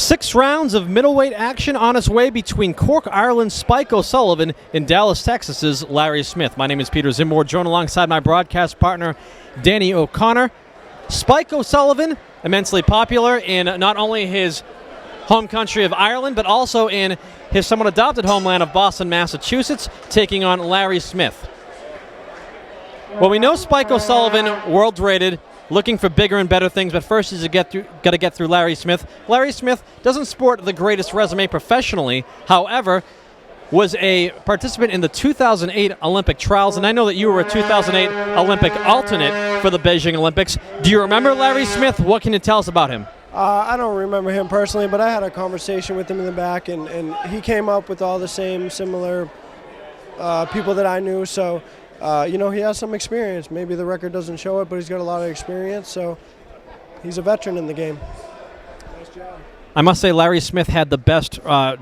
6 rounds of middleweight action on its way between Cork, Ireland's Spike O'Sullivan and Dallas, Texas's Larry Smith. My name is Peter Zimborn, joined alongside my broadcast partner, Danny O'Connor. Spike O'Sullivan, immensely popular in not only his home country of Ireland, but also in his somewhat adopted homeland of Boston, Massachusetts, taking on Larry Smith. Well, we know Spike O'Sullivan, world-rated, looking for bigger and better things, but first he's got to get through Larry Smith. Larry Smith doesn't sport the greatest resume professionally, however, was a participant in the 2008 Olympic trials, and I know that you were a 2008 Olympic alternate for the Beijing Olympics. Do you remember Larry Smith? What can you tell us about him? I don't remember him personally, but I had a conversation with him in the back, and he came up with all the same similar people that I knew, so he has some experience. Maybe the record doesn't show it, but he's got a lot of experience, so he's a veteran in the game. Nice job. I must say Larry Smith had the best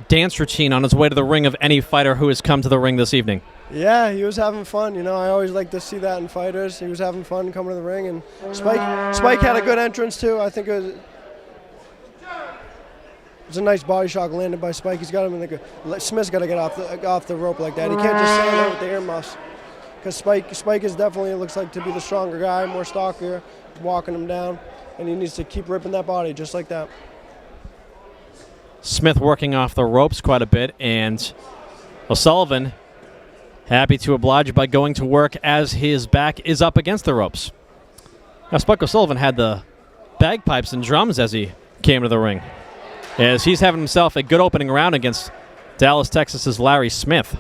dance routine on his way to the ring of any fighter who has come to the ring this evening. Yeah, he was having fun. I always like to see that in fighters. He was having fun coming to the ring, and Spike had a good entrance too. I think it was a nice body shot landed by Spike. He's got him in the Smith's got to get off the rope like that. He can't just stand there with the earmuffs. Because Spike is definitely, looks like to be the stronger guy, more stockier, walking him down, and he needs to keep ripping that body just like that. Smith working off the ropes quite a bit, and O'Sullivan happy to oblige by going to work as his back is up against the ropes. Now, Spike O'Sullivan had the bagpipes and drums as he came to the ring, as he's having himself a good opening round against Dallas, Texas's Larry Smith.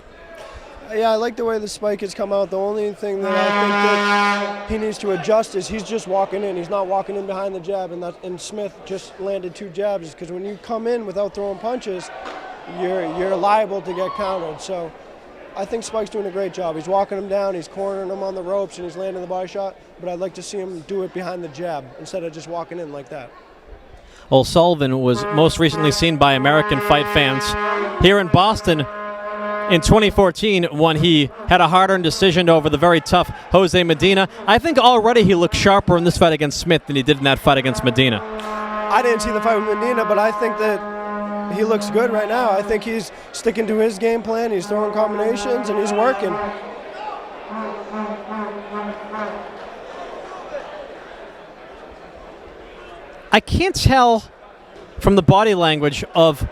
Yeah, I like the way the Spike has come out. The only thing that I think that he needs to adjust is he's just walking in. He's not walking in behind the jab, and Smith just landed 2 jabs. Because when you come in without throwing punches, you're liable to get countered. So I think Spike's doing a great job. He's walking him down, he's cornering him on the ropes, and he's landing the body shot. But I'd like to see him do it behind the jab instead of just walking in like that. O'Sullivan was most recently seen by American fight fans here in Boston in 2014 when he had a hard-earned decision over the very tough Jose Medina. I think already he looked sharper in this fight against Smith than he did in that fight against Medina. I didn't see the fight with Medina, but I think that he looks good right now. I think he's sticking to his game plan. He's throwing combinations, and he's working. I can't tell from the body language of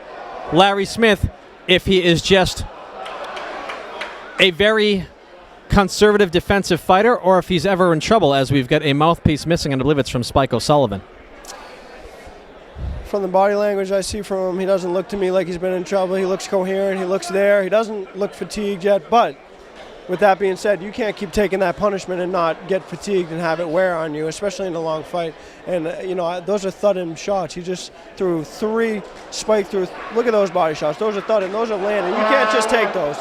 Larry Smith if he is just a very conservative defensive fighter or if he's ever in trouble, as we've got a mouthpiece missing, and I believe it's from Spike O'Sullivan. From the body language I see from him, he doesn't look to me like he's been in trouble. He looks coherent. He looks there. He doesn't look fatigued yet, but with that being said, you can't keep taking that punishment and not get fatigued and have it wear on you, especially in a long fight. And, those are thudding shots. He just threw 3, Spike threw, look at those body shots. Those are thudding. Those are landing. You can't just take those.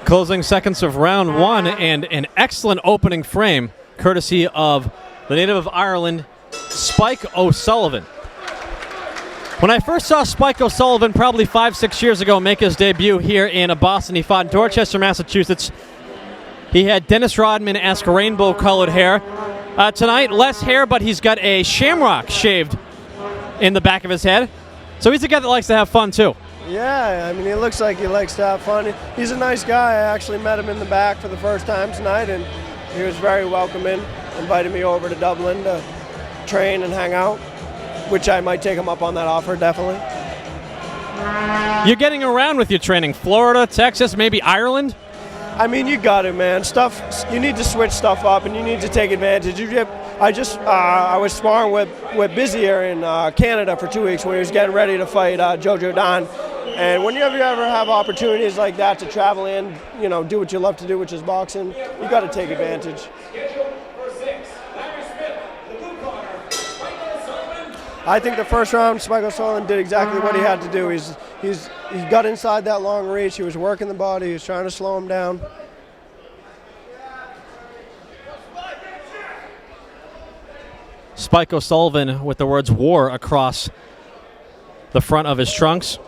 Closing seconds of round 1, and an excellent opening frame, courtesy of the native of Ireland, Spike O'Sullivan. When I first saw Spike O'Sullivan probably 5-6 years ago make his debut here in Boston, he fought in Dorchester, Massachusetts. He had Dennis Rodman-esque rainbow-colored hair. Tonight, less hair, but he's got a shamrock shaved in the back of his head. So he's a guy that likes to have fun, too. Yeah, he looks like he likes to have fun. He's a nice guy. I actually met him in the back for the first time tonight, and he was very welcoming, invited me over to Dublin to train and hang out, which I might take him up on that offer, definitely. You're getting around with your training. Florida, Texas, maybe Ireland? You got it, man. You need to switch stuff up, and you need to take advantage. I was sparring with Bizier in Canada for 2 weeks when he was getting ready to fight Jojo Don. And whenever you ever have opportunities like that to travel in, do what you love to do, which is boxing, you got to take advantage. I think the first round, Spike O'Sullivan did exactly what he had to do. He got inside that long reach. He was working the body. He was trying to slow him down. Spike O'Sullivan with the words "war" across the front of his trunks.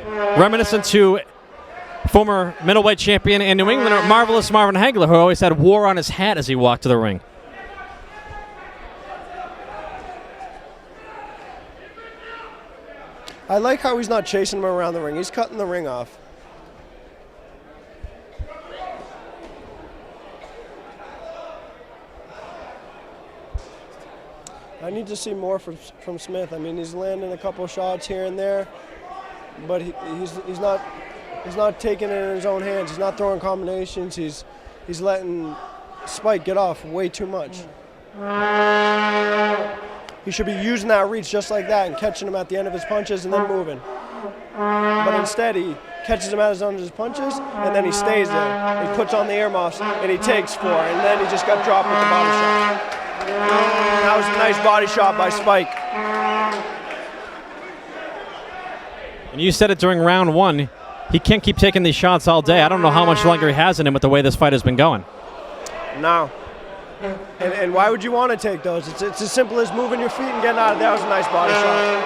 Reminiscent to former middleweight champion and New Englander Marvelous Marvin Hagler, who always had "war" on his hat as he walked to the ring. I like how he's not chasing him around the ring. He's cutting the ring off. I need to see more from Smith. I mean, he's landing a couple shots here and there, but he's not taking it in his own hands. He's not throwing combinations. He's letting Spike get off way too much. He should be using that reach just like that and catching him at the end of his punches and then moving. But instead, he catches him at his end of his punches and then he stays there. He puts on the earmuffs and he takes 4, and then he just got dropped with the body shot. That was a nice body shot by Spike. And you said it during round 1. He can't keep taking these shots all day. I don't know how much longer he has in him with the way this fight has been going. No. And why would you want to take those? It's as simple as moving your feet and getting out of there. That was a nice body shot.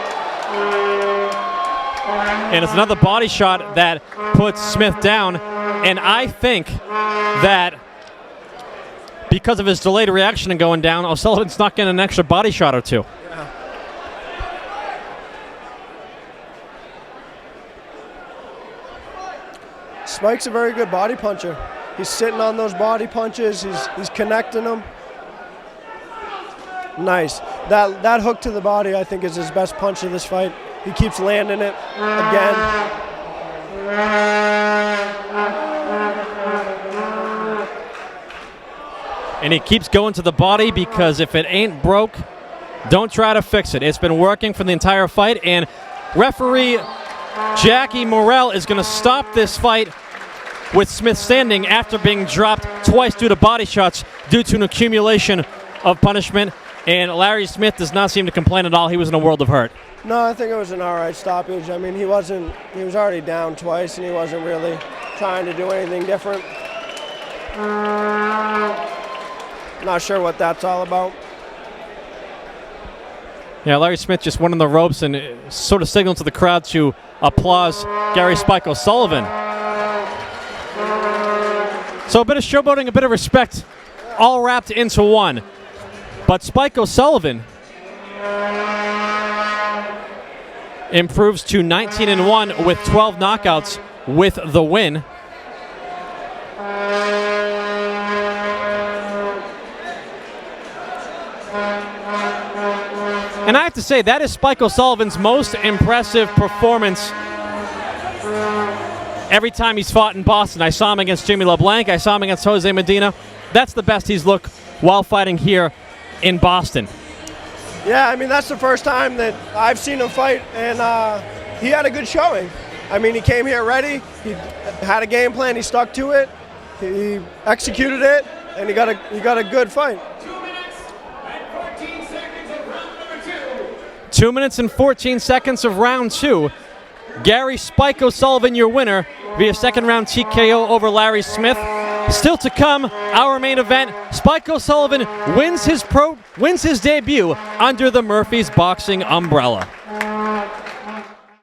And it's another body shot that puts Smith down. And I think that because of his delayed reaction and going down, O'Sullivan's not getting an extra body shot or two. Yeah. Spike's a very good body puncher. He's sitting on those body punches. He's connecting them. Nice. That hook to the body, I think, is his best punch of this fight. He keeps landing it again. And he keeps going to the body because if it ain't broke, don't try to fix it. It's been working for the entire fight, and referee Jackie Morrell is going to stop this fight with Smith standing after being dropped twice due to body shots due to an accumulation of punishment. And Larry Smith does not seem to complain at all. He was in a world of hurt. No, I think it was an all right stoppage. I mean, he was already down twice, and he wasn't really trying to do anything different. Not sure what that's all about. Yeah, Larry Smith just went on the ropes and sort of signaled to the crowd to applause Gary Spike O'Sullivan. So a bit of showboating, a bit of respect, all wrapped into one. But Spike O'Sullivan improves to 19-1 with 12 knockouts with the win. And I have to say, that is Spike O'Sullivan's most impressive performance every time he's fought in Boston. I saw him against Jimmy LeBlanc. I saw him against Jose Medina. That's the best he's looked while fighting here in Boston. Yeah, I mean, that's the first time that I've seen him fight, and he had a good showing. I mean, he came here ready. He had a game plan. He stuck to it. He executed it, and he got a good fight. 2 minutes and 14 seconds of round 2. Gary Spike O'Sullivan, your winner via second round TKO over Larry Smith. Still to come, our main event. Spike O'Sullivan wins his debut under the Murphy's Boxing umbrella.